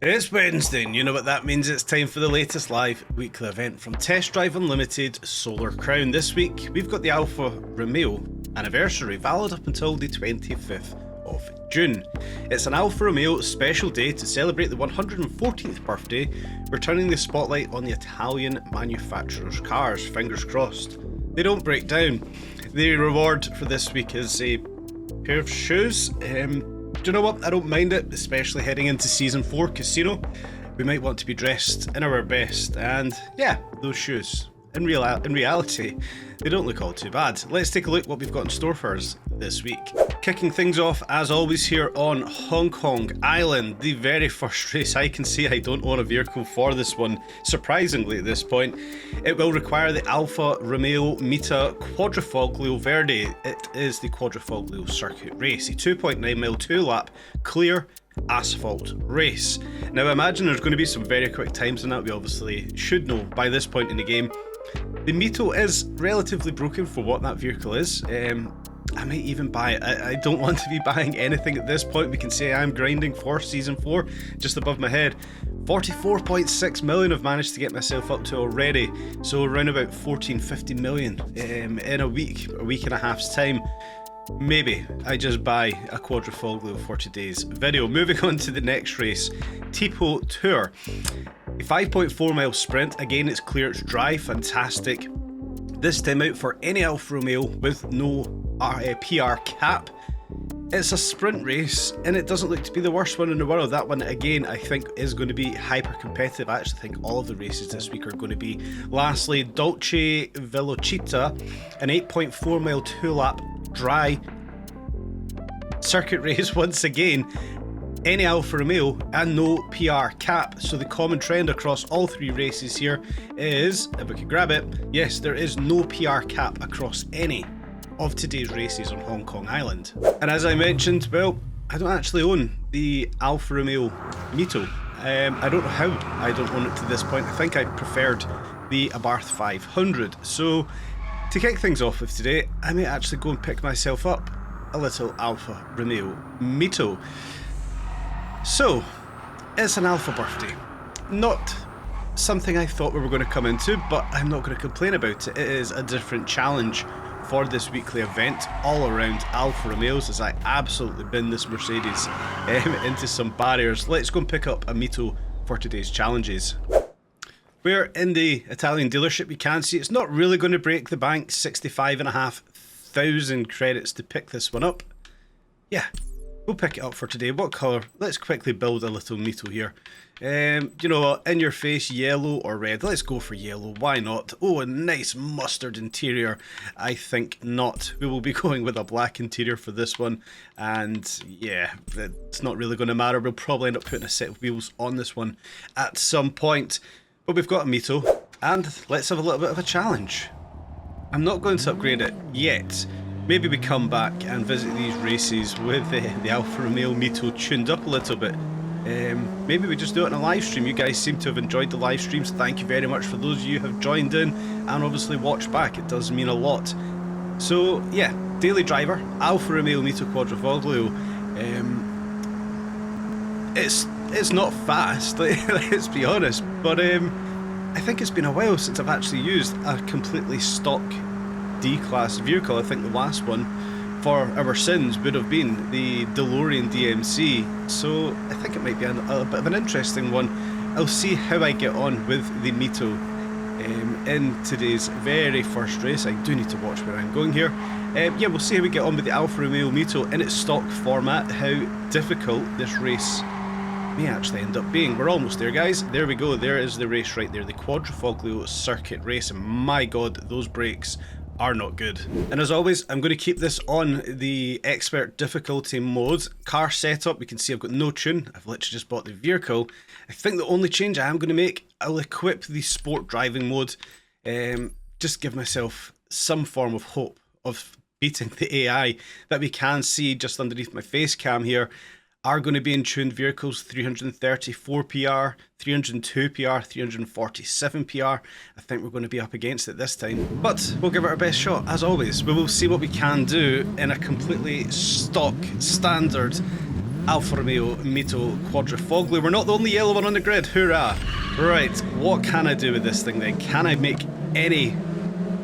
It's Wednesday, and you know what that means. It's time for the latest live weekly event from Test Drive Unlimited Solar Crown. This week, we've got the Alfa Romeo anniversary, valid up until the 25th of June. It's an Alfa Romeo special day to celebrate the 114th birthday, returning the spotlight on the Italian manufacturer's cars. Fingers crossed they don't break down. The reward for this week is a pair of shoes. Do you know what? I don't mind it, especially heading into Season 4 Casino. We might want to be dressed in our best, and yeah, those shoes. In reality, they don't look all too bad. Let's take a look what we've got in store for us this week. Kicking things off, as always, here on Hong Kong Island, the very first race. I can see I don't own a vehicle for this one, surprisingly at this point. It will require the Alfa Romeo Mito Quadrifoglio Verde. It is the Quadrifoglio circuit race, a 2.9 mile 2-lap clear asphalt race. Now imagine there's going to be some very quick times in that. We obviously should know by this point in the game. The Mito is relatively broken for what that vehicle is. I might even buy it. I don't want to be buying anything at this point. We can say I'm grinding for Season 4 just above my head. 44.6 million I've managed to get myself up to already. So around about 14-15 million in a week and a half's time. Maybe I just buy a Quadrifoglio for today's video. Moving on to the next race, Tipo Tour. A 5.4 mile sprint. Again, it's clear, it's dry, fantastic. This time out for any Alfa Romeo with no PR cap. It's a sprint race, and it doesn't look to be the worst one in the world. That one, again, I think is going to be hyper competitive. I actually think all of the races this week are going to be. Lastly, Dolce Velocita, an 8.4 mile 2-lap dry circuit race once again. Any Alfa Romeo and no PR cap. So the common trend across all three races here is, if we can grab it, yes, there is no PR cap across any of today's races on Hong Kong Island. And as I mentioned, well, I don't actually own the Alfa Romeo Mito. I don't know how I don't own it to this point. I think I preferred the Abarth 500. So to kick things off with today, I may actually go and pick myself up a little Alfa Romeo Mito. So, it's an Alfa birthday. Not something I thought we were going to come into, but I'm not going to complain about it. It is a different challenge for this weekly event all around Alfa Romeos, as I absolutely bin this Mercedes into some barriers. Let's go and pick up a Mito for today's challenges. We're in the Italian dealership. You can see it's not really going to break the bank. 65,500 credits to pick this one up. Yeah, we'll pick it up for today. What colour? Let's quickly build a little Mito here. You know what? In your face, yellow or red? Let's go for yellow. Why not? Oh, a nice mustard interior. I think not. We will be going with a black interior for this one. And yeah, it's not really going to matter. We'll probably end up putting a set of wheels on this one at some point. But we've got a Mito, and let's have a little bit of a challenge. I'm not going to upgrade it yet. Maybe we come back and visit these races with the Alfa Romeo Mito tuned up a little bit. Maybe we just do it on a live stream. You guys seem to have enjoyed the live streams. Thank you very much for those of you who have joined in and obviously watched back. It does mean a lot. So yeah, daily driver, Alfa Romeo Mito Quadrifoglio. It's not fast, let's be honest, but I think it's been a while since I've actually used a completely stock D-Class vehicle. I think the last one for our sins would have been the DeLorean DMC, so I think it might be a bit of an interesting one. I'll see how I get on with the Mito in today's very first race. I do need to watch where I'm going here. Yeah, we'll see how we get on with the Alfa Romeo Mito in its stock format, how difficult this race may actually end up being. We're almost there, guys. There we go. There is the race right there, the Quadrifoglio circuit race, and my god, those brakes are not good. And as always, I'm going to keep this on the expert difficulty mode. Car setup, we can see I've got no tune. I've literally just bought the vehicle. I think the only change I am going to make, I'll equip the sport driving mode. Just give myself some form of hope of beating the AI that we can see just underneath my face cam here. Are going to be in tuned vehicles, 334 PR, 302 PR, 347 PR. I think we're going to be up against it this time, but we'll give it our best shot. As always, we will see what we can do in a completely stock, standard Alfa Romeo Mito Quadrifoglio. We're not the only yellow one on the grid, hurrah! Right, what can I do with this thing then? Can I make any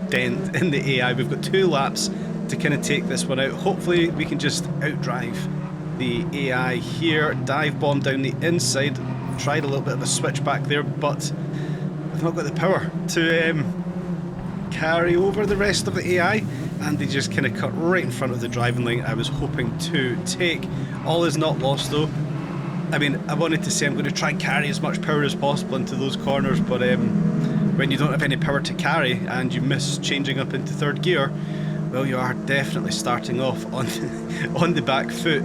dent in the AI? We've got 2 laps to kind of take this one out. Hopefully we can just outdrive the AI here. Dive bomb down the inside. Tried a little bit of a switch back there, but I've not got the power to carry over the rest of the AI, and they just kind of cut right in front of the driving lane I was hoping to take. All is not lost though. I mean, I wanted to say I'm going to try and carry as much power as possible into those corners, but when you don't have any power to carry and you miss changing up into 3rd gear, well, you are definitely starting off on on the back foot.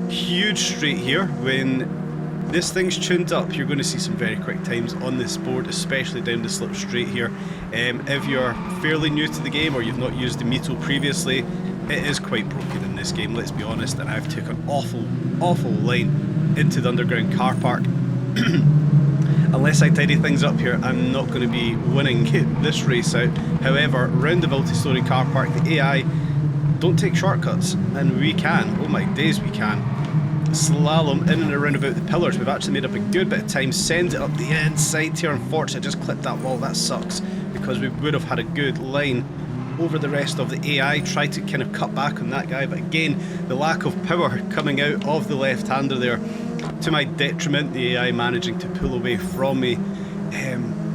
Huge straight here. When this thing's tuned up, you're going to see some very quick times on this board, especially down the slip straight here. If you're fairly new to the game or you've not used the Mito previously, it is quite broken in this game, let's be honest, and I've taken an awful line into the underground car park. Unless I tidy things up here, I'm not going to be winning this race out. However, round the multi-story car park, the AI don't take shortcuts, and we can. Oh my days, we can. Slalom in and around about the pillars. We've actually made up a good bit of time. Send it up the inside here. Unfortunately, I just clipped that wall. That sucks, because we would have had a good line over the rest of the AI. Try to kind of cut back on that guy, but again, the lack of power coming out of the left-hander there, to my detriment, the AI managing to pull away from me.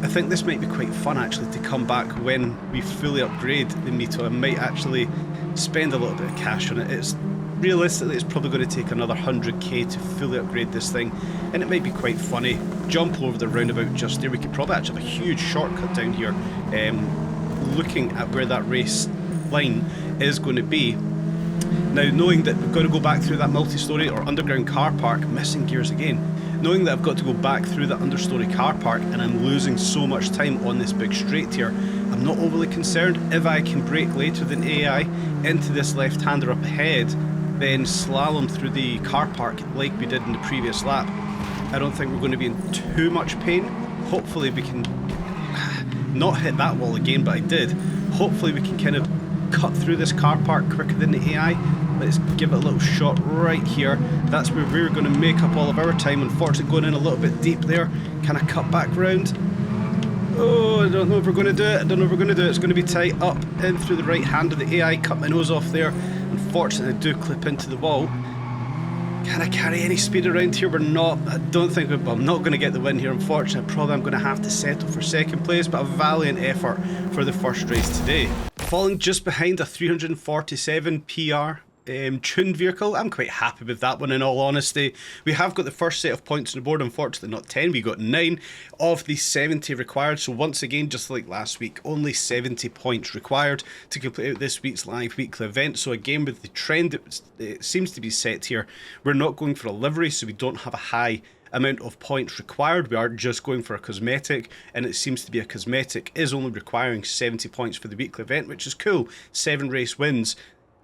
I think this might be quite fun actually to come back when we fully upgrade the Mito. I might actually spend a little bit of cash on it. Realistically, it's probably going to take another 100k to fully upgrade this thing, and it might be quite funny. Jump over the roundabout just there. We could probably actually have a huge shortcut down here, looking at where that race line is going to be. Now, knowing that we've got to go back through that multi-story or underground car park, missing gears again, knowing that I've got to go back through that understory car park and I'm losing so much time on this big straight here, I'm not overly concerned. If I can brake later than AI into this left-hander up ahead, then slalom through the car park like we did in the previous lap, I don't think we're going to be in too much pain. Hopefully we can not hit that wall again, but I did. Hopefully we can kind of cut through this car park quicker than the AI. Let's give it a little shot right here. That's where we're going to make up all of our time. Unfortunately, going in a little bit deep there. Can I cut back round? Oh, I don't know if we're going to do it. I don't know if we're going to do it. It's going to be tight up in through the right hand of the AI. Cut my nose off there. Unfortunately, I do clip into the wall. Can I carry any speed around here? We're not. I don't think I'm not going to get the win here. Unfortunately, probably I'm going to have to settle for 2nd place, but a valiant effort for the first race today. Falling just behind a 347 PR tuned vehicle. I'm quite happy with that one, in all honesty. We have got the first set of points on the board. Unfortunately not 10, we got 9 of the 70 required. So once again, just like last week, only 70 points required to complete out this week's live weekly event. So again, with the trend it seems to be set here, we're not going for a livery, so we don't have a high amount of points required. We are just going for a cosmetic, and it seems to be a cosmetic is only requiring 70 points for the weekly event, which is cool. 7 race wins.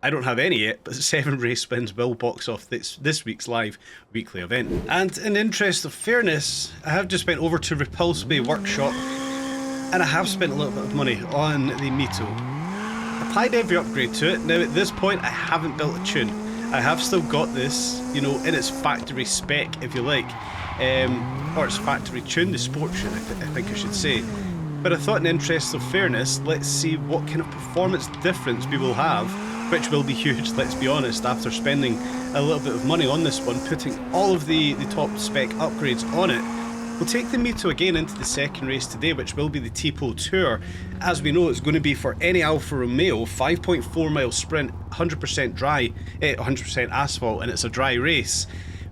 I don't have any yet, but 7 race wins will box off this week's live weekly event. And in the interest of fairness, I have just went over to Repulse Bay Workshop, and I have spent a little bit of money on the Mito. Applied every upgrade to it. Now at this point, I haven't built a tune. I have still got this, you know, in its factory spec, if you like, or its factory tune, the sport tune, I think I should say. But I thought in the interest of fairness, let's see what kind of performance difference we will have, which will be huge, let's be honest, after spending a little bit of money on this one, putting all of the top spec upgrades on it. We'll take the Mito again into the second race today, which will be the Tipo Tour. As we know, it's going to be for any Alfa Romeo, 5.4 mile sprint, 100% dry, 100% asphalt, and it's a dry race.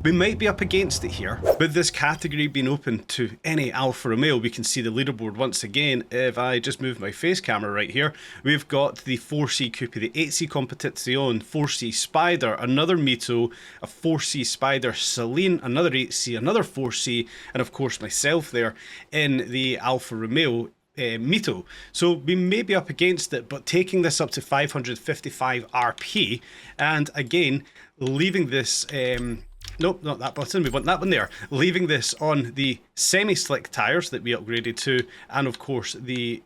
We might be up against it here. With this category being open to any Alfa Romeo, we can see the leaderboard once again. If I just move my face camera right here, we've got the 4C Coupe, the 8C Competizione, 4C Spider, another Mito, a 4C Spider Celine, another 8C, another 4C, and of course myself there in the Alfa Romeo Mito. So we may be up against it, but taking this up to 555 RP, and again, leaving this... Nope, not that button, we want that one there. Leaving this on the semi-slick tyres that we upgraded to, and of course the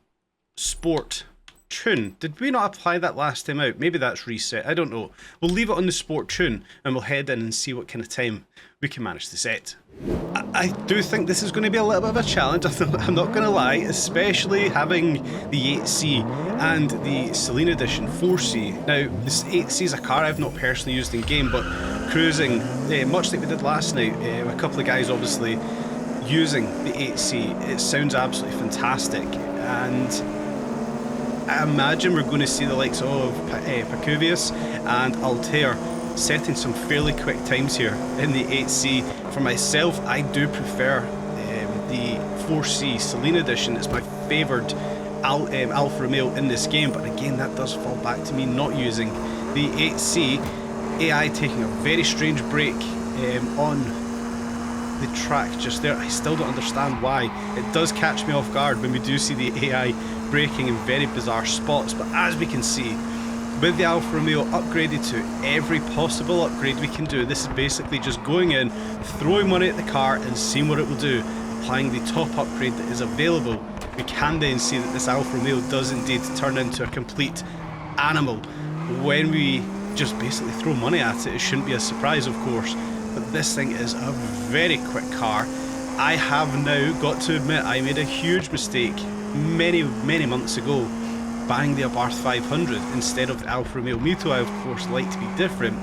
sport tune. Did we not apply that last time out? Maybe that's reset. I don't know. We'll leave it on the sport tune and we'll head in and see what kind of time we can manage to set. I do think this is going to be a little bit of a challenge, I'm not going to lie, especially having the 8C and the Celine Edition 4C. Now, this 8C is a car I've not personally used in game, but cruising, much like we did last night, a couple of guys obviously using the 8C, it sounds absolutely fantastic, and I imagine we're going to see the likes of Pacuvius and Altair setting some fairly quick times here in the 8C. For myself, I do prefer the 4C Celine Edition. It's my favoured Alfa Romeo in this game, but again, that does fall back to me not using the 8C. AI taking a very strange break on the track just there. I still don't understand why. It does catch me off guard when we do see the AI braking in very bizarre spots, but as we can see, with the Alfa Romeo upgraded to every possible upgrade we can do, this is basically just going in, throwing money at the car and seeing what it will do. Applying the top upgrade that is available, we can then see that this Alfa Romeo does indeed turn into a complete animal. When we just basically throw money at it, it shouldn't be a surprise, of course, but this thing is a very quick car. I have now got to admit I made a huge mistake many months ago buying the Abarth 500 instead of the Alfa Romeo Mito. I of course like to be different.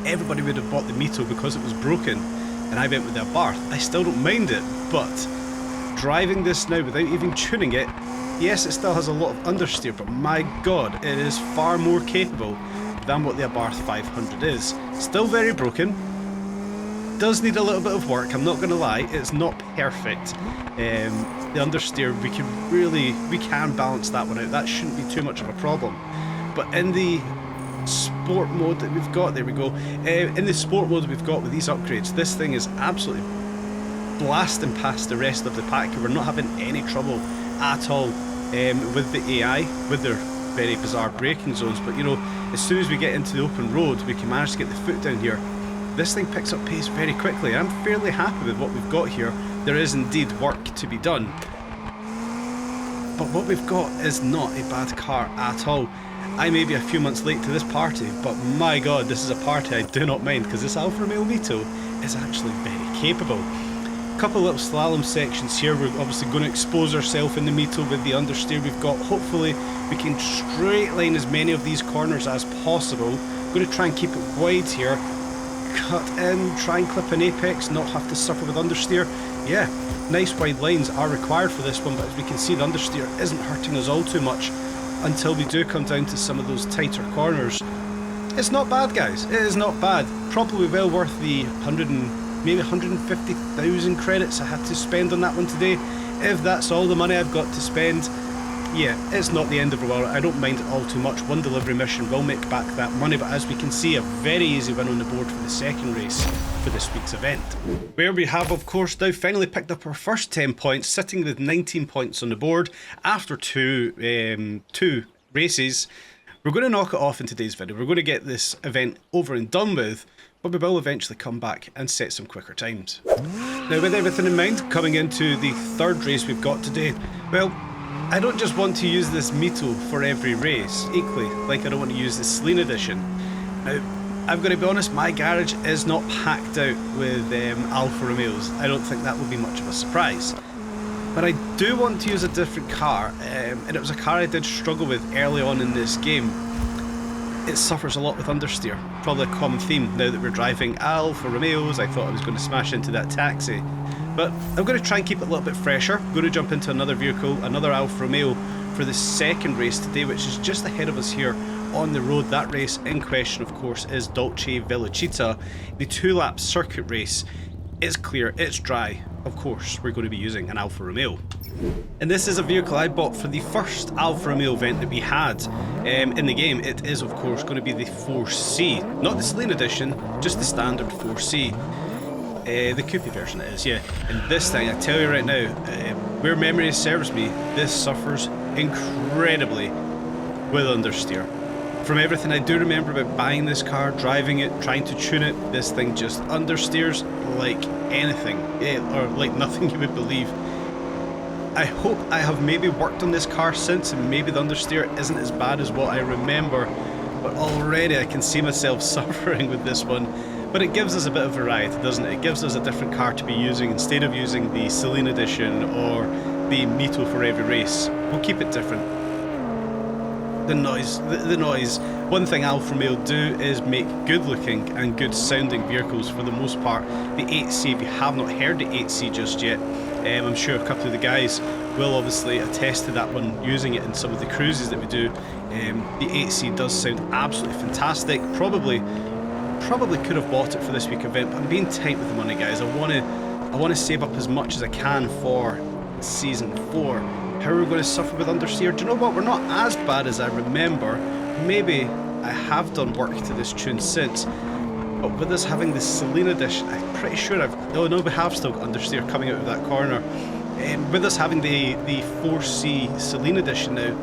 Everybody would have bought the Mito because it was broken, and I went with the Abarth. I still don't mind it, but driving this now without even tuning it, yes, it still has a lot of understeer, but my god, it is far more capable than what the Abarth 500 is. Still very broken, does need a little bit of work, I'm not going to lie, it's not perfect. The understeer, we can balance that one out, that shouldn't be too much of a problem. But in the sport mode that we've got, there we go, in the sport mode we've got with these upgrades, this thing is absolutely blasting past the rest of the pack. We're not having any trouble at all with the AI, with their very bizarre braking zones, but you know, as soon as we get into the open road, we can manage to get the foot down here. This thing picks up pace very quickly. I'm fairly happy with what we've got here. There is indeed work to be done, but what we've got is not a bad car at all. I may be a few months late to this party, but my god, this is a party I do not mind, because this Alfa Romeo Mito is actually very capable. Couple little slalom sections here. We're obviously going to expose ourselves in the Mito with the understeer we've got. Hopefully we can straight line as many of these corners as possible. Going to try and keep it wide here, cut in, try and clip an apex, not have to suffer with understeer. Yeah, nice wide lines are required for this one, but as we can see, the understeer isn't hurting us all too much until we do come down to some of those tighter corners. It's not bad, guys, it is not bad. Probably well worth the maybe 150,000 credits I had to spend on that one today. If that's all the money I've got to spend, yeah, it's not the end of the world. I don't mind it all too much. One delivery mission will make back that money, but as we can see, a very easy win on the board for the second race for this week's event, where we have of course now finally picked up our first 10 points, sitting with 19 points on the board after two races. We're going to knock it off in today's video. We're going to get this event over and done with, but we will eventually come back and set some quicker times. Now, with everything in mind, coming into the third race we've got today, well, I don't just want to use this Mito for every race, equally like I don't want to use the Celine Edition. Now, I've got to be honest, my garage is not packed out with Alfa Romeos. I don't think that will be much of a surprise. But I do want to use a different car, and it was a car I did struggle with early on in this game. It suffers a lot with understeer, probably a common theme now that we're driving Alfa Romeos. I thought I was going to smash into that taxi, but I'm going to try and keep it a little bit fresher. I'm going to jump into another vehicle, another Alfa Romeo, for the second race today, which is just ahead of us here on the road. That race in question, of course, is Dolce Velocita, the 2-lap circuit race. It's clear, it's dry. Of course, we're going to be using an Alfa Romeo. And this is a vehicle I bought for the first Alfa Romeo event that we had in the game. It is, of course, going to be the 4C. Not the Celine Edition, just the standard 4C. The coupe version it is, yeah. And this thing, I tell you right now, where memory serves me, this suffers incredibly with understeer. From everything I do remember about buying this car, driving it, trying to tune it, this thing just understeers like anything, or like nothing you would believe. I hope I have maybe worked on this car since, and maybe the understeer isn't as bad as what I remember, but already I can see myself suffering with this one. But it gives us a bit of variety, doesn't it? It gives us a different car to be using instead of using the Celine Edition or the Mito for every race. We'll keep it different. The noise. One thing Alfa Romeo do is make good looking and good sounding vehicles for the most part. The 8C, if you have not heard the 8C just yet, I'm sure a couple of the guys will obviously attest to that one using it in some of the cruises that we do. The 8C does sound absolutely fantastic. Probably could have bought it for this week event, but I'm being tight with the money, guys. I want to save up as much as I can for season 4. How are we going to suffer with understeer? Do you know what? We're not as bad as I remember. Maybe I have done work to this tune since, but with us having the Celine Edition, I'm pretty sure oh no, we have still got understeer coming out of that corner. With us having the 4C Celine Edition now,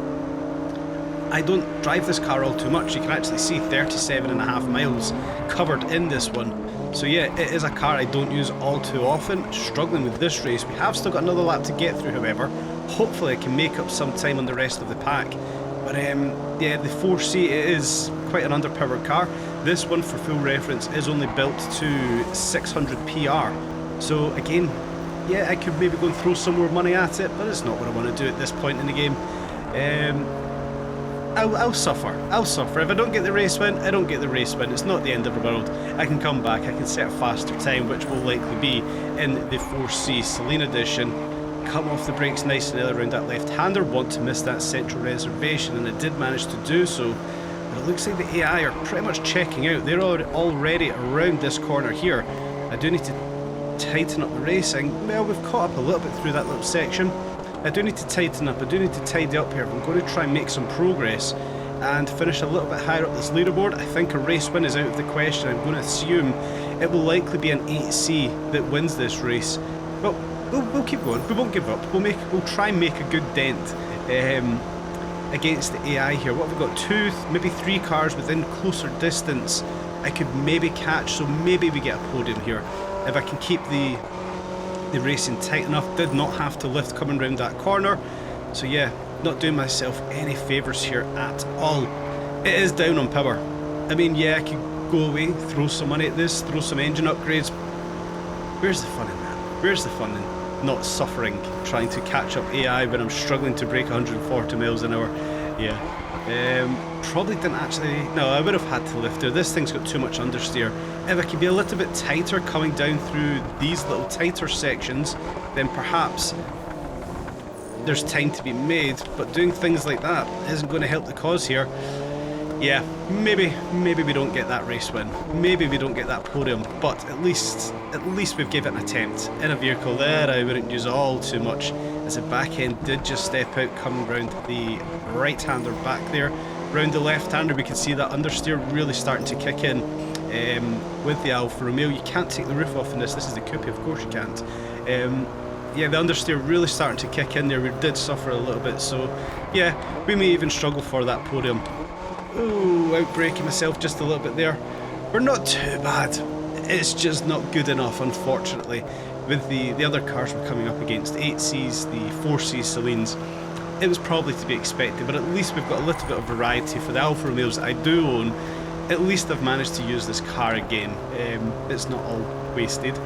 I don't drive this car all too much. You can actually see 37.5 miles covered in this one. So yeah, it is a car I don't use all too often. Struggling with this race. We have still got another lap to get through, however. Hopefully I can make up some time on the rest of the pack. But yeah, the 4C, it is quite an underpowered car. This one, for full reference, is only built to 600 PR. So again, yeah, I could maybe go and throw some more money at it, but it's not what I want to do at this point in the game. I'll suffer. If I don't get the race win, I don't get the race win. It's not the end of the world. I can come back, I can set a faster time, which will likely be in the 4C Celine Edition. Come off the brakes nice and early around that left-hander. Want to miss that central reservation, and I did manage to do so. But it looks like the AI are pretty much checking out. They're already around this corner here. I do need to tighten up the racing. Well, we've caught up a little bit through that little section. I do need to tighten up, I do need to tidy up here. If I'm going to try and make some progress and finish a little bit higher up this leaderboard, I think a race win is out of the question. I'm going to assume it will likely be an 8C that wins this race. But we'll keep going, we won't give up. We'll try and make a good dent against the AI here. What have we got? 2, maybe 3 cars within closer distance I could maybe catch, so maybe we get a podium here. If I can keep the racing tight enough. Did not have to lift coming round that corner, so yeah, not doing myself any favours here at all. It is down on power. I mean, yeah, I could go away, throw some money at this, throw some engine upgrades. Where's the fun in that? Where's the fun in not suffering trying to catch up AI when I'm struggling to break 140 miles an hour? Yeah, probably didn't actually, no, I would have had to lift there. This thing's got too much understeer. If I could be a little bit tighter coming down through these little tighter sections, then perhaps there's time to be made, but doing things like that isn't going to help the cause here. Yeah, maybe we don't get that race win, maybe we don't get that podium, but at least we've given it an attempt in a vehicle there. I wouldn't use all too much, as the back end did just step out coming round the right-hander back there. Round the left-hander we can see that understeer really starting to kick in with the Alfa Romeo. You can't take the roof off in this is the coupe, of course you can't. Yeah, the understeer really starting to kick in there. We did suffer a little bit, so yeah, we may even struggle for that podium. Ooh, outbraking myself just a little bit there. We're not too bad. It's just not good enough, unfortunately. With the other cars we're coming up against, 8Cs, the 4C Celines, it was probably to be expected, but at least we've got a little bit of variety. For the Alfa Romeos that I do own, at least I've managed to use this car again. It's not all wasted.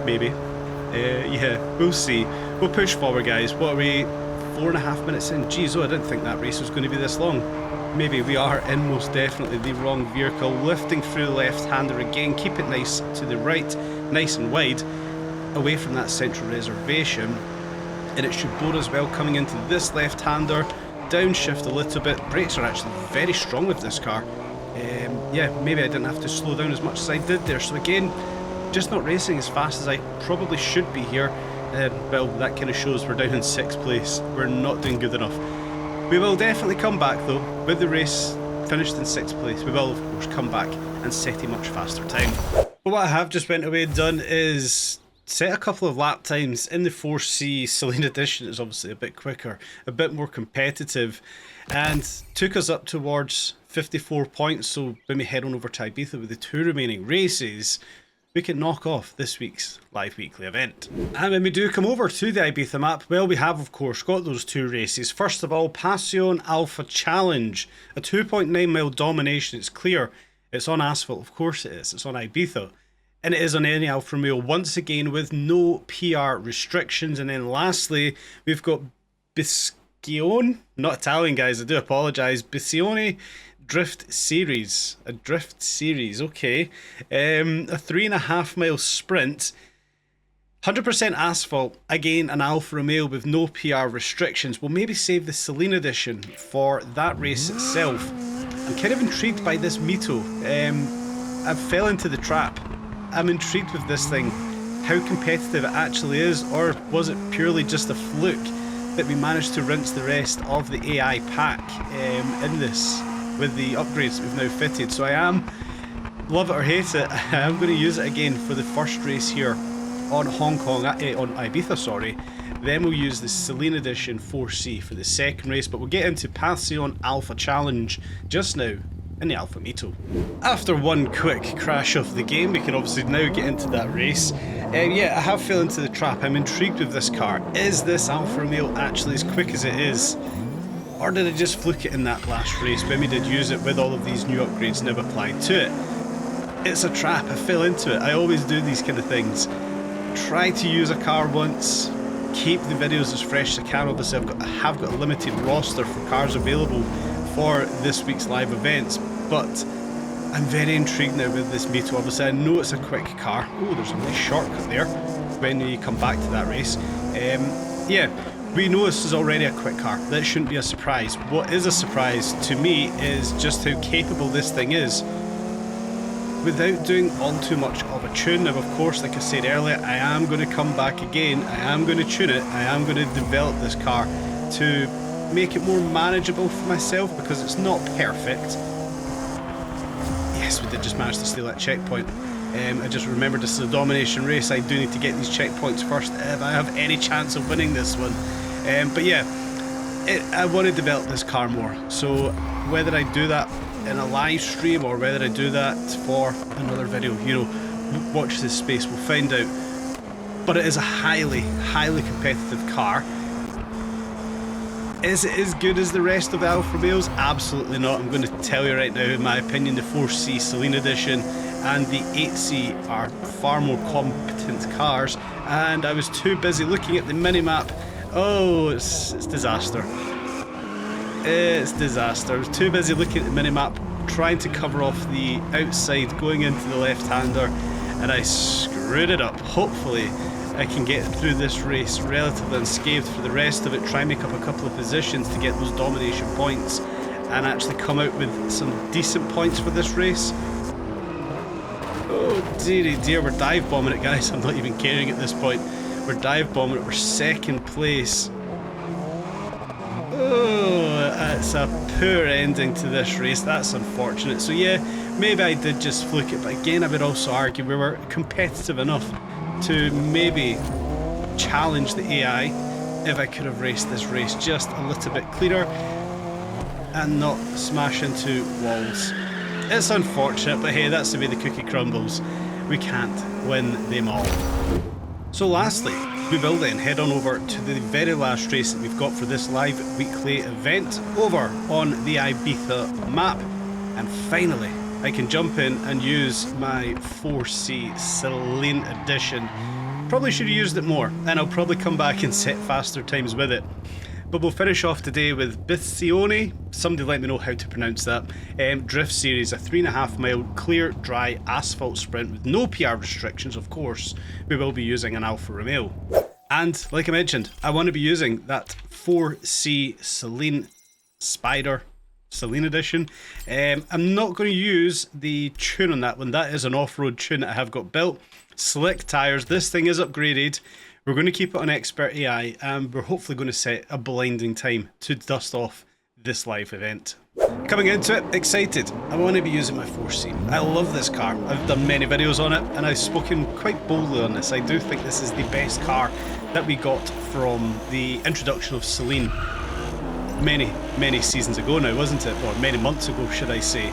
Maybe. Yeah, we'll see. We'll push forward, guys. What are we? 4.5 minutes in. Jeez, I didn't think that race was going to be this long. Maybe we are in most definitely the wrong vehicle. Lifting through the left-hander again. Keep it nice to the right, nice and wide, away from that central reservation. And it should bode us well coming into this left-hander. Downshift a little bit. Brakes are actually very strong with this car. Yeah, maybe I didn't have to slow down as much as I did there. So again, just not racing as fast as I probably should be here. Well, that kind of shows we're down in 6th place. We're not doing good enough. We will definitely come back though. With the race finished in 6th place, we will of course come back and set a much faster time. But what I have just went away and done is set a couple of lap times in the 4C Celine Edition. Is obviously a bit quicker, a bit more competitive, and took us up towards 54 points. So when we head on over to Ibiza with the 2 remaining races, we can knock off this week's live weekly event. And when we do come over to the Ibiza map, well, we have of course got those two races. First of all, Passione Alfa Challenge, a 2.9 mile domination. It's clear, it's on asphalt, of course it is, it's on Ibiza. And it is on any Alfa Romeo, once again with no PR restrictions. And then lastly, we've got Biscione, not Italian guys, I do apologise, Biscione Drift Series, a Drift Series, okay. A 3.5 mile sprint, 100% asphalt, again an Alfa Romeo with no PR restrictions. We'll maybe save the Celine edition for that race itself. I'm kind of intrigued by this Mito. I fell into the trap. I'm intrigued with this thing, how competitive it actually is, or was it purely just a fluke that we managed to rinse the rest of the AI pack in this with the upgrades that we've now fitted. So I am, love it or hate it, I am going to use it again for the first race here on on Ibiza, sorry. Then we'll use the Celine Edition 4C for the second race, but we'll get into Passione Alfa Challenge just now in the Alfa Mito. After one quick crash of the game, we can obviously now get into that race. Yeah, I have fell into the trap. I'm intrigued with this car. Is this Alfa Romeo actually as quick as it is? Or did I just fluke it in that last race when we did use it with all of these new upgrades now applied to it? It's a trap. I fell into it. I always do these kind of things. Try to use a car once, keep the videos as fresh as I can. Obviously I have got a limited roster for cars available for this week's live events, but I'm very intrigued now with this Mito. Obviously I know it's a quick car. Oh, there's a nice shortcut there when you come back to that race. Yeah, we know this is already a quick car. That shouldn't be a surprise. What is a surprise to me is just how capable this thing is without doing all too much of a tune. Now of course, like I said earlier, I am going to come back again, I am going to tune it, I am going to develop this car to make it more manageable for myself, because it's not perfect. Yes, we did just manage to steal that checkpoint. I just remembered this is a domination race. I do need to get these checkpoints first if I have any chance of winning this one. But yeah, I want to develop this car more. So whether I do that in a live stream or whether I do that for another video, you know, watch this space, we'll find out. But it is a highly, highly competitive car. Is it as good as the rest of the Alfa Romeos? Absolutely not. I'm going to tell you right now, in my opinion, the 4C Celine Edition and the 8C are far more competent cars, and I was too busy looking at the minimap. Oh, it's disaster. It's disaster. I was too busy looking at the minimap, trying to cover off the outside going into the left-hander, and I screwed it up. Hopefully I can get through this race relatively unscathed for the rest of it, try and make up a couple of positions to get those domination points and actually come out with some decent points for this race. Oh dearie dear, we're dive bombing it, guys. I'm not even caring at this point. We're dive bombing it, we're second place. Oh, it's a poor ending to this race. That's unfortunate. So yeah, maybe I did just fluke it, but again I would also argue we were competitive enough to maybe challenge the AI if I could have raced this race just a little bit cleaner and not smash into walls. It's unfortunate, but hey, that's the way the cookie crumbles. We can't win them all. So lastly, we will then head on over to the very last race that we've got for this live weekly event over on the Ibiza map, and finally I can jump in and use my 4C Celine Edition. Probably should have used it more, and I'll probably come back and set faster times with it. But we'll finish off today with Biscione, somebody let me know how to pronounce that, Drift Series, a 3.5 mile clear, dry asphalt sprint with no PR restrictions. Of course, we will be using an Alfa Romeo. And like I mentioned, I want to be using that 4C Celine Spider Celine Edition. I'm not going to use the tune on that one. That is an off-road tune that I have got built. Slick tyres. This thing is upgraded. We're going to keep it on Expert AI, and we're hopefully going to set a blinding time to dust off this live event. Coming into it, excited. I want to be using my 4C. I love this car. I've done many videos on it, and I've spoken quite boldly on this. I do think this is the best car that we got from the introduction of Celine many seasons ago now, wasn't it? Or many months ago, should I say.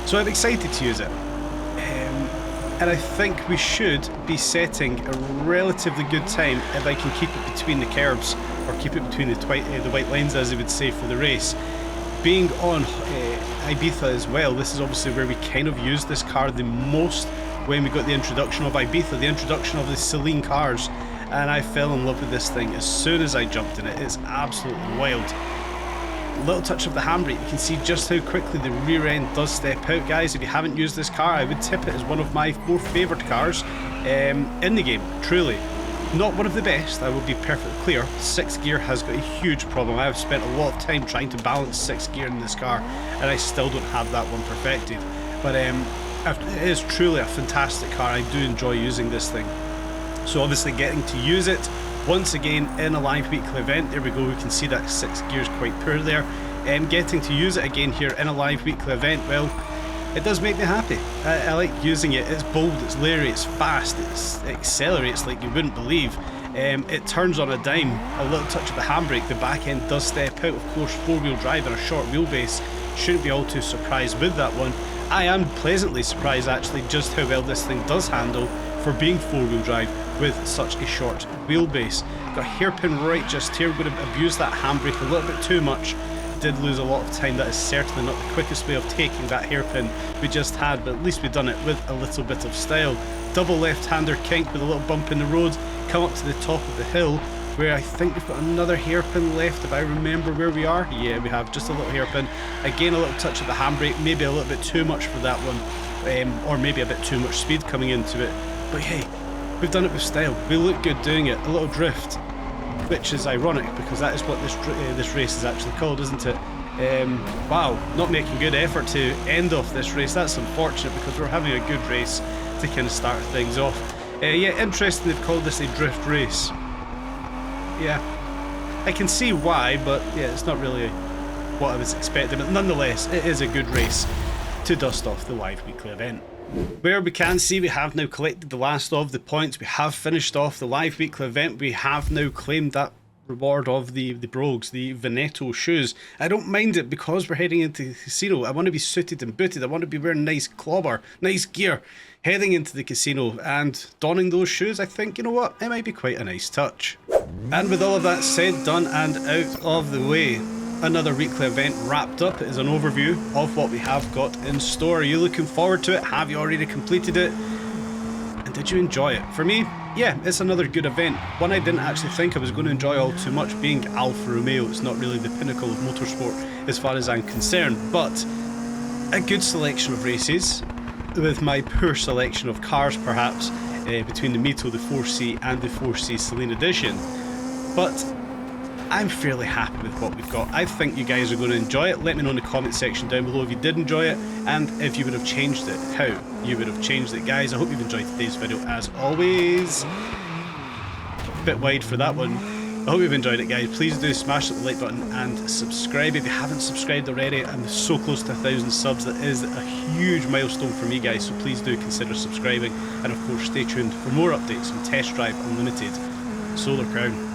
So I'm excited to use it. and I think we should be setting a relatively good time if I can keep it between the curbs, or keep it between the white lines, as they would say, for the race. Being on Ibiza as well, this is obviously where we kind of used this car the most when we got the introduction of Ibiza, the introduction of the Celine cars, and I fell in love with this thing as soon as I jumped in it. It's absolutely wild. Little touch of the handbrake, you can see just how quickly the rear end does step out. Guys, if you haven't used this car, I would tip it as one of my more favoured cars in the game, truly. Not one of the best, I will be perfectly clear. 6th gear has got a huge problem. I have spent a lot of time trying to balance 6th gear in this car, and I still don't have that one perfected. But it is truly a fantastic car. I do enjoy using this thing. So obviously getting to use it once again in a live weekly event, there we go, we can see that 6th gear is quite poor there. Getting to use it again here in a live weekly event, well, it does make me happy. I like using it. It's bold, it's leery, it's fast, it accelerates like you wouldn't believe. It turns on a dime, a little touch of the handbrake, the back end does step out. Of course, 4-wheel drive and a short wheelbase, shouldn't be all too surprised with that one. I am pleasantly surprised actually just how well this thing does handle for being 4-wheel drive with such a short wheelbase. Got a hairpin right just here. We're going to abuse that handbrake a little bit too much. Did lose a lot of time. That is certainly not the quickest way of taking that hairpin we just had, but at least we've done it with a little bit of style. Double left-hander kink with a little bump in the road. Come up to the top of the hill, where I think we've got another hairpin left, if I remember where we are. Yeah, we have just a little hairpin. Again, a little touch of the handbrake, maybe a little bit too much for that one, or maybe a bit too much speed coming into it. But hey, we've done it with style. We look good doing it. A little drift, which is ironic because that is what this race is actually called, isn't it? Wow, not making good effort to end off this race. That's unfortunate because we're having a good race to kind of start things off. Yeah, interesting they've called this a drift race. Yeah, I can see why, but yeah, it's not really what I was expecting. But nonetheless, it is a good race to dust off the live weekly event. Where we can see we have now collected the last of the points. We have finished off the live weekly event. We have now claimed that reward of the brogues, the Veneto shoes. I don't mind it because we're heading into the casino. I want to be suited and booted. I want to be wearing nice clobber, nice gear, heading into the casino and donning those shoes. I think, you know what, it might be quite a nice touch. And with all of that said, done and out of the way, another weekly event wrapped up. It is an overview of what we have got in store. Are you looking forward to it? Have you already completed it? And did you enjoy it? For me, yeah, it's another good event. One I didn't actually think I was going to enjoy all too much, being Alfa Romeo. It's not really the pinnacle of motorsport as far as I'm concerned, but a good selection of races, with my poor selection of cars perhaps, between the Mito, the 4C and the 4C Celine Edition. But I'm fairly happy with what we've got. I think you guys are going to enjoy it. Let me know in the comment section down below if you did enjoy it, and if you would have changed it, how you would have changed it, guys. I hope you've enjoyed today's video as always. Bit wide for that one. I hope you've enjoyed it, guys. Please do smash the like button and subscribe if you haven't subscribed already. I'm so close to 1,000 subs. That is a huge milestone for me, guys, so please do consider subscribing, and of course stay tuned for more updates on Test Drive Unlimited Solar Crown.